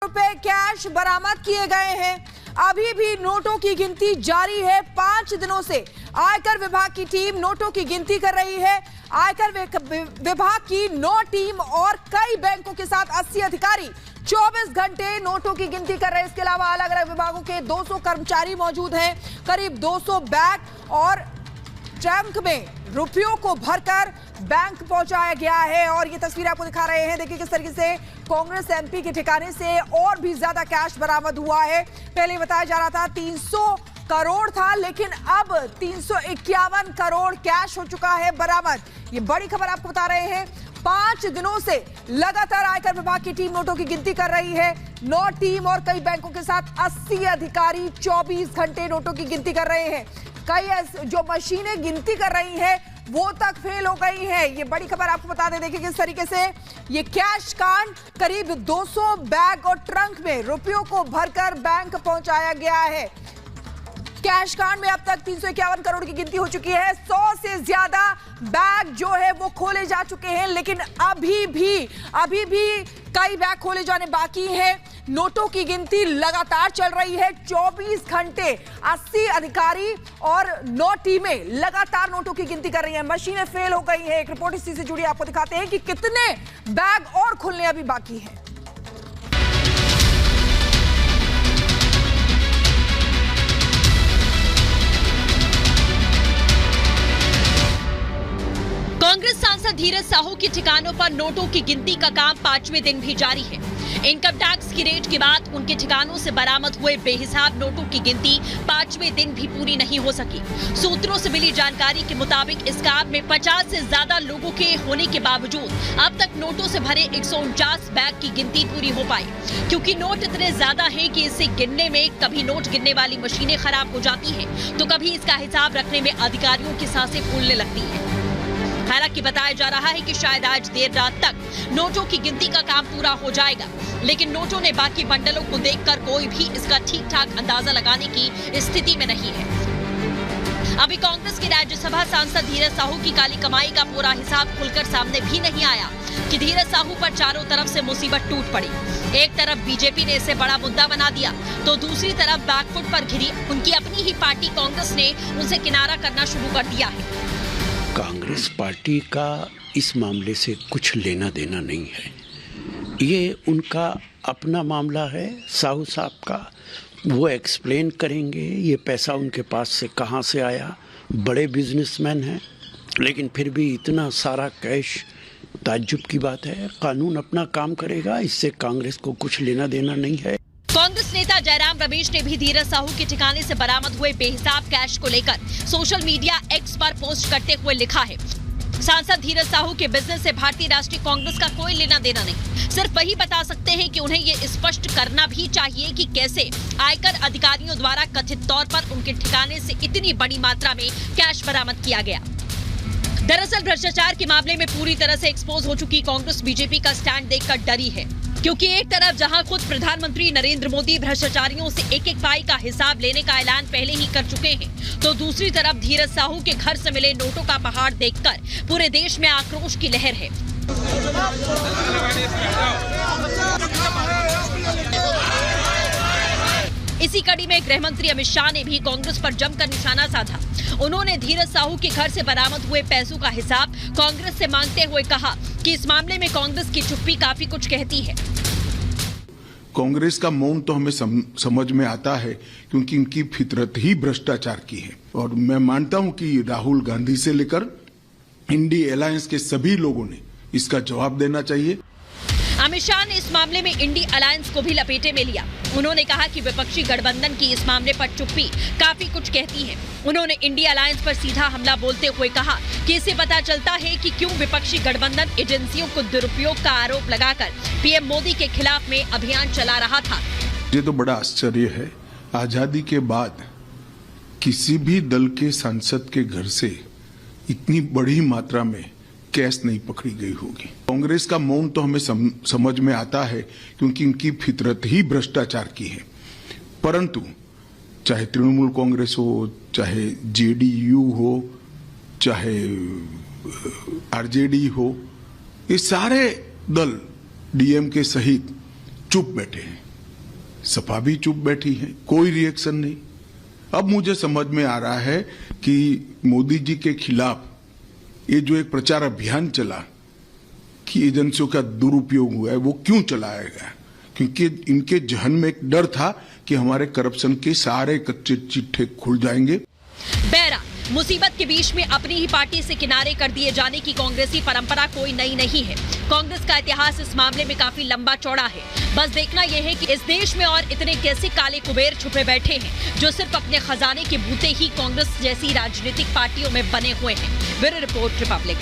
रुपए कैश बरामद किए गए हैं। अभी भी नोटों की गिनती जारी है। 5 दिनों से आयकर विभाग की टीम नोटों की गिनती कर रही है। आयकर विभाग की 9 टीम और कई बैंकों के साथ 80 अधिकारी 24 घंटे नोटों की गिनती कर रहे हैं। इसके अलावा अलग अलग विभागों के 200 कर्मचारी मौजूद हैं। करीब 200 बैग और ट्रंक में रुपयों को भरकर बैंक पहुंचाया गया है। और ये तस्वीर आपको दिखा रहे हैं। देखिए किस तरीके से कांग्रेस एमपी के ठिकाने से और भी ज्यादा कैश बरामद हुआ है। पहले बताया जा रहा था 300 करोड़ था, लेकिन अब 351 करोड़ कैश हो चुका है बरामद। ये बड़ी खबर आपको बता रहे हैं। 5 दिनों से लगातार आयकर विभाग की टीम नोटों की गिनती कर रही है। 9 टीम और कई बैंकों के साथ 80 अधिकारी 24 घंटे नोटों की गिनती कर रहे हैं। कई जो मशीनें गिनती कर रही हैं वो तक फेल हो गई है। ये बड़ी खबर आपको बता दें। देखिए किस तरीके से ये कैश कांड, करीब 200 बैग और ट्रंक में रुपयों को भरकर बैंक पहुंचाया गया है। कैश कांड में अब तक 351 करोड़ की गिनती हो चुकी है। 100 से ज्यादा बैग जो है वो खोले जा चुके हैं, लेकिन अभी भी कई बैग खोले जाने बाकी हैं। नोटों की गिनती लगातार चल रही है। 24 घंटे 80 अधिकारी और 9 टीमें लगातार नोटों की गिनती कर रही हैं। मशीनें फेल हो गई हैं। एक रिपोर्ट इसी से जुड़ी आपको दिखाते हैं कि कितने बैग और खुलने अभी बाकी हैं। कांग्रेस सांसद धीरज साहू के ठिकानों पर नोटों की गिनती का काम 5वें दिन भी जारी है। इनकम टैक्स की रेड के बाद उनके ठिकानों से बरामद हुए बेहिसाब नोटों की गिनती 5वें दिन भी पूरी नहीं हो सकी। सूत्रों से मिली जानकारी के मुताबिक इस काम में 50 से ज्यादा लोगों के होने के बावजूद अब तक नोटों से भरे 149 बैग की गिनती पूरी हो पाई, क्योंकि नोट इतने ज्यादा हैं कि इसे गिनने में कभी नोट गिनने वाली मशीनें खराब हो जाती हैं, तो कभी इसका हिसाब रखने में अधिकारियों की सांसें फूलने लगती हैं। हालांकि बताया जा रहा है कि शायद आज देर रात तक नोटों की गिनती का काम पूरा हो जाएगा, लेकिन नोटों ने बाकी बंडलों को देखकर कोई भी इसका ठीक ठाक अंदाजा लगाने की स्थिति में नहीं है। अभी कांग्रेस के राज्यसभा सांसद धीरज साहू की काली कमाई का पूरा हिसाब खुलकर सामने भी नहीं आया कि धीरज साहू पर चारों तरफ से मुसीबत टूट पड़ी। एक तरफ बीजेपी ने इसे बड़ा मुद्दा बना दिया, तो दूसरी तरफ बैकफुट पर घिरी उनकी अपनी ही पार्टी कांग्रेस ने उनसे किनारा करना शुरू कर दिया है। कांग्रेस पार्टी का इस मामले से कुछ लेना देना नहीं है। ये उनका अपना मामला है। साहू साहब का वो एक्सप्लेन करेंगे ये पैसा उनके पास से कहाँ से आया। बड़े बिजनेसमैन हैं, लेकिन फिर भी इतना सारा कैश ताज्जुब की बात है। कानून अपना काम करेगा, इससे कांग्रेस को कुछ लेना देना नहीं है। कांग्रेस नेता जयराम रमेश ने भी धीरज साहू के ठिकाने से बरामद हुए बेहिसाब कैश को लेकर सोशल मीडिया एक्स पर पोस्ट करते हुए लिखा है, सांसद धीरज साहू के बिजनेस से भारतीय राष्ट्रीय कांग्रेस का कोई लेना देना नहीं। सिर्फ वही बता सकते हैं कि उन्हें ये स्पष्ट करना भी चाहिए कि कैसे आयकर अधिकारियों द्वारा कथित तौर पर उनके ठिकाने से इतनी बड़ी मात्रा में कैश बरामद किया गया। दरअसल भ्रष्टाचार के मामले में पूरी तरह से एक्सपोज हो चुकी कांग्रेस बीजेपी का स्टैंड देखकर डरी है, क्योंकि एक तरफ जहां खुद प्रधानमंत्री नरेंद्र मोदी भ्रष्टाचारियों से एक एक पाई का हिसाब लेने का ऐलान पहले ही कर चुके हैं, तो दूसरी तरफ धीरज साहू के घर से मिले नोटों का पहाड़ देखकर पूरे देश में आक्रोश की लहर है। इसी कड़ी में गृह मंत्री अमित शाह ने भी कांग्रेस पर जमकर निशाना साधा। उन्होंने धीरज साहू के घर से बरामद हुए पैसों का हिसाब कांग्रेस से मांगते हुए कहा कि इस मामले में कांग्रेस की चुप्पी काफी कुछ कहती है। कांग्रेस का मौन तो हमें समझ में आता है, क्योंकि इनकी फितरत ही भ्रष्टाचार की है। और मैं मानता हूं कि राहुल गांधी से लेकर इंडी अलायंस के सभी लोगों ने इसका जवाब देना चाहिए। अमित शाह ने इस मामले में इंडी अलायंस को भी लपेटे में लिया। उन्होंने कहा कि विपक्षी गठबंधन की इस मामले पर चुप्पी काफी कुछ कहती है। उन्होंने इंडी अलायंस पर सीधा हमला बोलते हुए कहा कि इससे पता चलता है कि क्यों विपक्षी गठबंधन एजेंसियों को दुरुपयोग का आरोप लगाकर पीएम मोदी के खिलाफ में अभियान चला रहा था। ये तो बड़ा आश्चर्य है, आजादी के बाद किसी भी दल के सांसद के घर से इतनी बड़ी मात्रा में कैश नहीं पकड़ी गई होगी। कांग्रेस का मौन तो हमें समझ में आता है, क्योंकि इनकी फितरत ही भ्रष्टाचार की है। परंतु चाहे तृणमूल कांग्रेस हो, चाहे जेडीयू हो, चाहे आरजेडी हो, ये सारे दल डीएमके सहित चुप बैठे हैं। सपा भी चुप बैठी है, कोई रिएक्शन नहीं। अब मुझे समझ में आ रहा है कि मोदी जी के खिलाफ ये जो एक प्रचार अभियान चला कि एजेंसियों का दुरुपयोग हुआ है, वो क्यों चलाया गया? क्योंकि इनके जहन में एक डर था कि हमारे करप्शन के सारे कच्चे चिट्ठे खुल जाएंगे। बेरा मुसीबत के बीच में अपनी ही पार्टी से किनारे कर दिए जाने की कांग्रेसी परंपरा कोई नई नहीं है। कांग्रेस का इतिहास इस मामले में काफी लंबा चौड़ा है। बस देखना यह है कि इस देश में और इतने कैसे काले कुबेर छुपे बैठे हैं जो सिर्फ अपने खजाने के बूते ही कांग्रेस जैसी राजनीतिक पार्टियों में बने हुए हैं। Bureau report, Republic.